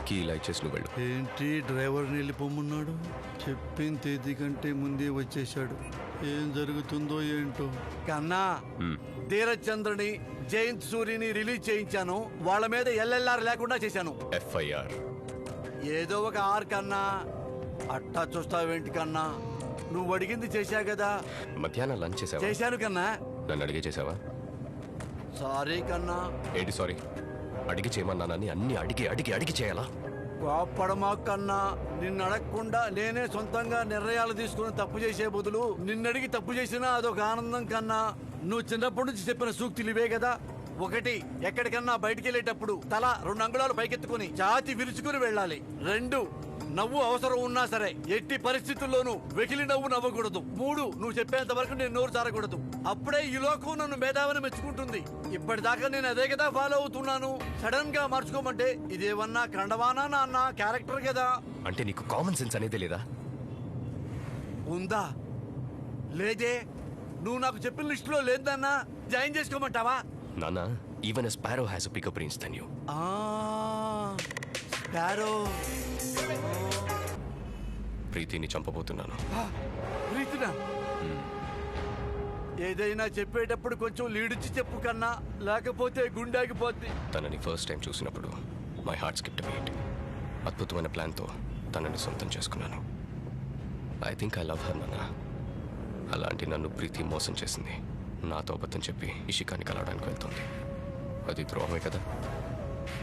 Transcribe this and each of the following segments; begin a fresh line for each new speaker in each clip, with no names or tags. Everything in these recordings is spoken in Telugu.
కీ ఇలా ఇచ్చేసి నువ్వు వెళ్ళు.
ఏంటి డ్రైవర్ని వెళ్ళిపోమన్నాడు? చెప్పిన తేదీ కంటే ముందే వచ్చేసాడు. ఏం జరుగుతుందో ఏంటో. కన్నా, ధీరజ్ చంద్రని, జయంత్ సూరిని రిలీజ్ చేయించాను. వాళ్ళ మీద ఎల్ఎల్ఆర్ లేకుండా చేశాను.
FIR.
ఏదో ఒక ఆర్ కన్నా. అట్టా చూస్తావేంటి కన్నా? నువ్వు అడిగింది చేశా కదా.
మధ్యాహ్నం లంచ్ చేసావా?
చేశాను కన్నా.
నన్ను అడిగే చేసావా?
సారీ కన్నా.
ఏంటి సారీ? అడిగి చేయమన్నానని అన్ని అడిగి అడిగి అడిగి చేయాలా?
కోప్పడమా కన్నా. నిన్ను అడగకుండా నేనే సొంతంగా నిర్ణయాలు తీసుకుని తప్పు చేసే బదులు నిన్నడిగి తప్పు చేసినా అదొక ఆనందం కన్నా. నువ్వు చిన్నప్పటి నుంచి చెప్పిన సూక్తులు ఇవే కదా. 1, ఎక్కడికన్నా బయటికి వెళ్ళేటప్పుడు తల 2 అంగుళాలు పైకెత్తుకుని ఛాతి విరుచుకుని వెళ్ళాలి. 2, నవ్వు అవసరం ఉన్నా సరే ఎట్టి పరిస్థితుల్లోనూ వెకిలి నవ్వు నవ్వకూడదు. 3, నువ్వు చెప్పేంత వరకు నేను నోరు జారకూడదు. అప్పుడే ఈ లోకం నన్ను మేధావిని మెచ్చుకుంటుంది. ఇప్పటిదాకా నేను అదే కదా ఫాలో అవుతున్నాను. సడన్ గా మార్చుకోమంటే ఇదేమన్నా కండవానా నాన్న క్యారెక్టర్ కదా.
అంటే నీకు కామన్ సెన్స్ అనేది లేదా?
ఉందా? లేదే. నువ్వు నాకు చెప్పిన లిస్టులో లేదన్నా. జాయిన్ చేసుకోమంటావా?
నాన్న, even a sparrow has a bigger brains then you.
Sparrow.
ప్రీతిని చంపబోతున్నాను.
ప్రీతినా? ఏదైనా చెప్పేటప్పుడు కొంచెం లీడిచ్చి చెప్పు కన్నా, లేకపోతే గుండెగిపోద్ది.
తనని ఫస్ట్ టైం చూసినప్పుడు మై హార్ట్ స్కిప్డ్ బీట్. అద్భుతమైన ప్లాన్తో తనని సొంతం చేసుకున్నాను. I think I love her నాన్న. అలాంటి నన్ను ప్రీతి మోసం చేసింది. నాతో అబద్ధం చెప్పి ఇషికాని కలవడానికి వెళ్తుంది. అది ద్రోహమే కదా.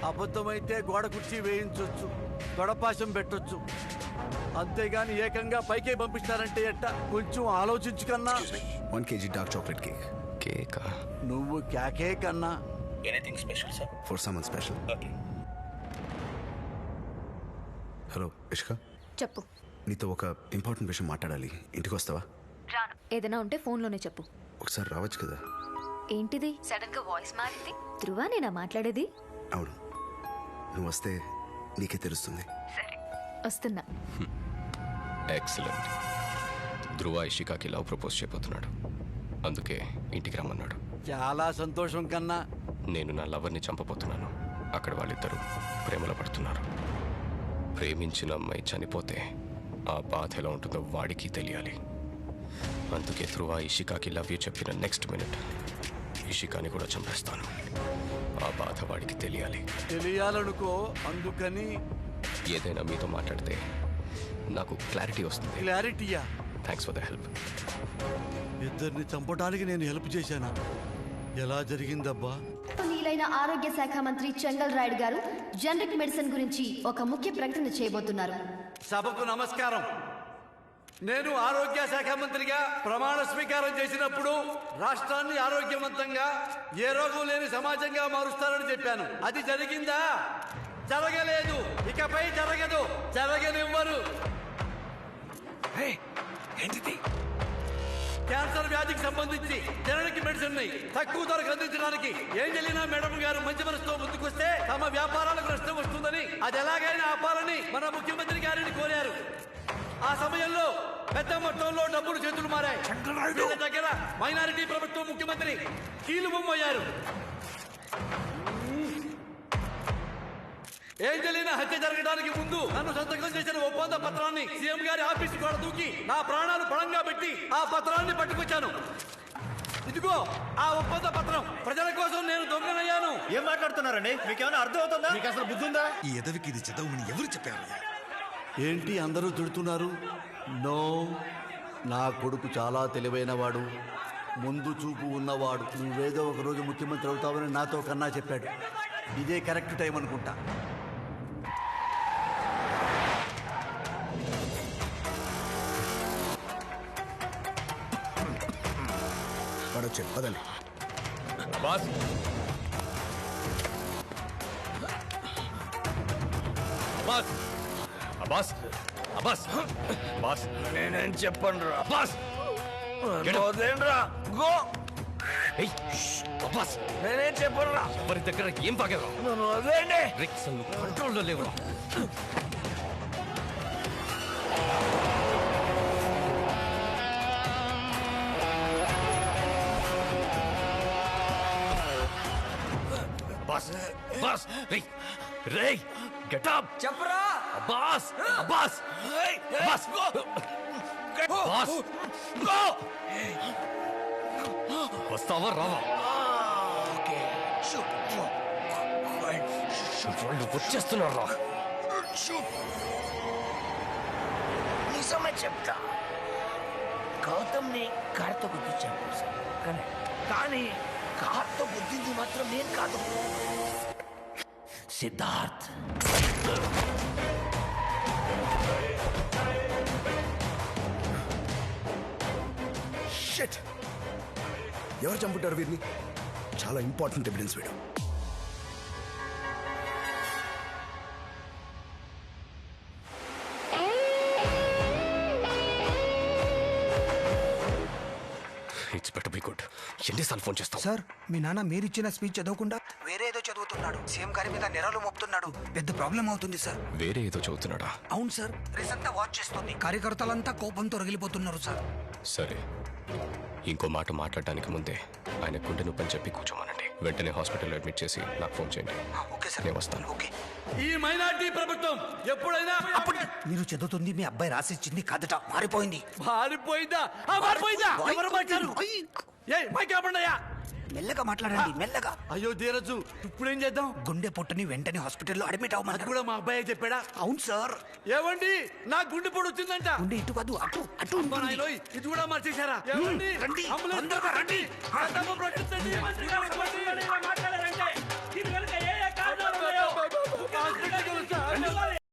అబద్ధమైతే గోడ కుర్చీ వేయించవచ్చు, గొడపాశం పెట్టొచ్చు. అంతేగాని ఏకంగా పైకే పంపిస్తారంటే ఎట్ట? కొంచెం ఆలోచించు కన్నా.
1 kg dark chocolate cake.
కేకా?
నువ్వు క్యాకే కన్నా.
Anything special, sir?
For someone special.
Okay.
Hello Ishka,
చెప్పు.
నీతో ఒక ఇంపార్టెంట్ విషయం మాట్లాడాలి. ఇంటికి వస్తావా?
రాను. ఏదైనా ఉంటే ఫోన్లోనే చెప్పు.
ఒకసారి రావచ్చు కదా.
ఏంటిది సడన్ గా వాయిస్ మారింది? ధృవ, నేనా మాట్లాడేది?
అవును, నువ్వు వస్తే నీకే తెలుస్తుంది.
సరే, వస్తున్నా.
ఎక్సలెంట్. ధ్రువ ఇషికాకి లవ్ ప్రపోజ్ చేయబోతున్నాడు. అందుకే ఇంటికి రమ్మన్నాడు.
చాలా సంతోషం కన్నా.
నేను నా లవర్ని చంపబోతున్నాను. అక్కడ వాళ్ళిద్దరూ ప్రేమలో పడుతున్నారు. ప్రేమించిన అమ్మాయి చనిపోతే ఆ బాధ ఎలా ఉంటుందో వాడికి తెలియాలి. అందుకే ధ్రువ ఇషికాకి లవ్ యూ చెప్పిన నెక్స్ట్ మినిట్ ఇషికాని కూడా చంపేస్తాను. ఆ బాధ వాడికి
తెలియాలనుకో. అందుకని
ఏదైనా మీతో మాట్లాడితే నాకు క్లారిటీ వస్తుంది.
క్లారిటీయా?
Thanks for the help.
ఇద్దరిని చంపడానికి నేను హెల్ప్ చేశానా? ఎలా జరిగిందబ్బా?
నీలైన ఆరోగ్య శాఖ మంత్రి చెంగల్ రాయుడు గారు జనరిక్ మెడిసిన్ గురించి ఒక ముఖ్య ప్రకటన చేయబోతున్నారు.
సభకు నమస్కారం. నేను ఆరోగ్య శాఖ మంత్రిగా ప్రమాణ స్వీకారం చేసినప్పుడు రాష్ట్రాన్ని ఆరోగ్యవంతంగా, ఏ రోగం లేని సమాజంగా మారుస్తానని చెప్పాను. అది జరిగిందా? జరగలేదు. ఇకపై జరగదు, జరగనివ్వరు. క్యాన్సర్ వ్యాధికి సంబంధించి జనరిక్ మెడిసిన్ ని తక్కువ ధరకు అందించడానికి ఏంజెలినా మేడం గారు మంచి మనసుతో ముందుకొస్తే తమ వ్యాపారాలకు నష్టం వస్తుందని, అది ఎలాగైనా ఆపాలని మన ముఖ్యమంత్రి గారిని కోరారు. ఆ సమయంలో పెద్ద మొత్తంలో డబ్బులు చేతులు మారాయి. వీళ్ళ దగ్గర మైనారిటీ ప్రభుత్వం ముఖ్యమంత్రి కీలు బొమ్మయ్యారు. ఏంజెలినా హత్య జరగడానికి ముందు నన్ను సంతకం చేసిన ఒప్పంద పత్రాన్ని సీఎం గారి ఆఫీసు కూడా దూకి నా ప్రాణాలు పణంగా పెట్టి ఆ పత్రాన్ని పట్టుకొచ్చాను. ఇదిగో ఆ ఒప్పంద పత్రం. ప్రజల కోసం నేను దొంగనయ్యాను.
ఏం మాట్లాడుతున్నారండి? మీకేమైనా అర్థం అవుతుందా? మీకు అసలు బుద్ధి ఉందా?
ఈ ఎదవికి ఇది చదవమని ఎవరు చెప్పారు?
ఏంటి అందరూ తిడుతున్నారు? నో, నా కొడుకు చాలా తెలివైనవాడు, ముందు చూపు ఉన్నవాడు. నువ్వేదో ఒకరోజు ముఖ్యమంత్రి అవుతావని నాతో కన్నా చెప్పాడు. ఇదే కరెక్ట్ టైం అనుకుంటా.
వాడు చెప్పదండి.
అబ్బాస్, అబ్బాస్, అబ్బాస్, అబ్బాస్, అబ్బాస్,
నేనేం చెప్పండి రా.
అబ్బాస్,
వదిలేండ్రా. గో.
ఏయ్, అబ్బాస్,
నేనేం చెప్పను రా.
ఎవరి దగ్గర ఏం తాగారు?
నన్ను వదిలేండి.
రిక్స్ కంట్రోల్లో లేవురా. బాస్, బాస్, ఏయ్, రేయ్ గెట్ అప్
చెప్పరా
అబ్బాస్ అబ్బాస్ అబ్బాస్ బాస్
గో
వస్తావా రావా
ఓకే షూట్
వాళ్ళు వచ్చేస్తున్నారా
నిజమే చెప్తా గౌతమ్ని కార్తో గుర్తించాను సార్ కానీ కార్తో గుర్తింది మాత్రం నేను కాదు సిద్ధార్థ్
షిట్ ఎవరు చంపుంటారు వీరిని చాలా ఇంపార్టెంట్ ఎవిడెన్స్ వీడు
ఇట్స్ బెటర్ బి గుడ్ ఎన్నిసార్లు ఫోన్ చేస్తావు
సార్ మీ నాన్న మీరిచ్చిన స్పీచ్ చదవకుండా వేరే ఏదో చదువుతున్నాడు సీఎం గారి మీద నెరలు మోపుతున్నాడు పెద్ద ప్రాబ్లం అవుతుంది సార్
వేరే ఏదో చదువుతున్నాడా
అవును సార్ ప్రెస్ అంతా వాచ్ చేస్తుంది కార్యకర్తలంతా కోపంతో రగిలిపోతున్నారు సార్
సరే ఇంకో మాట మాట్లాడడానికి ముందే ఆయన గుండె నొప్పి అని చెప్పి కూర్చోమనండి వెంటనే హాస్పిటల్లో అడ్మిట్ చేసి నాకు ఫోన్ చేయండి
ఓకే సార్
నేను వస్తాను
ఓకే
ఈ మైనార్టీ ప్రభుత్వం ఎప్పుడైనా
మీరు చదువుతుంది మీ అబ్బాయి రాసిచ్చింది కాదట మారిపోయింది
మారిపోయిందా మారిపోయిందా ఎవరు మార్చారు ఏ మైక్ ఆపండియా
మెల్లగా మాట్లాడండి మెల్లగా
అయ్యో ధీరజు ఇప్పుడేం చేద్దాం
గుండె పొట్టని వెంటనే హాస్పిటల్లో అడ్మిట్
అది
అవ్వమన్నారు
కూడా మా అబ్బాయి చెప్పాడా
అవును సార్
ఏమండి నా గుండె పొడి వచ్చిందంట
గుండె ఇటు కాదు అటు అటు
అబ్బా
ఉంటుంది.
నాయనోయ్, ఇది కూడా మార్చేశారా ఏమండి
రండి,
అంబులెన్స్
తొందరగా రండి.
ప్రతాపం ప్రకటించండి.
మాట్లాడారంటే దీని వెనుక ఏ కారణాలు ఉన్నాయో
హాస్పిటల్కి వెళ్తా.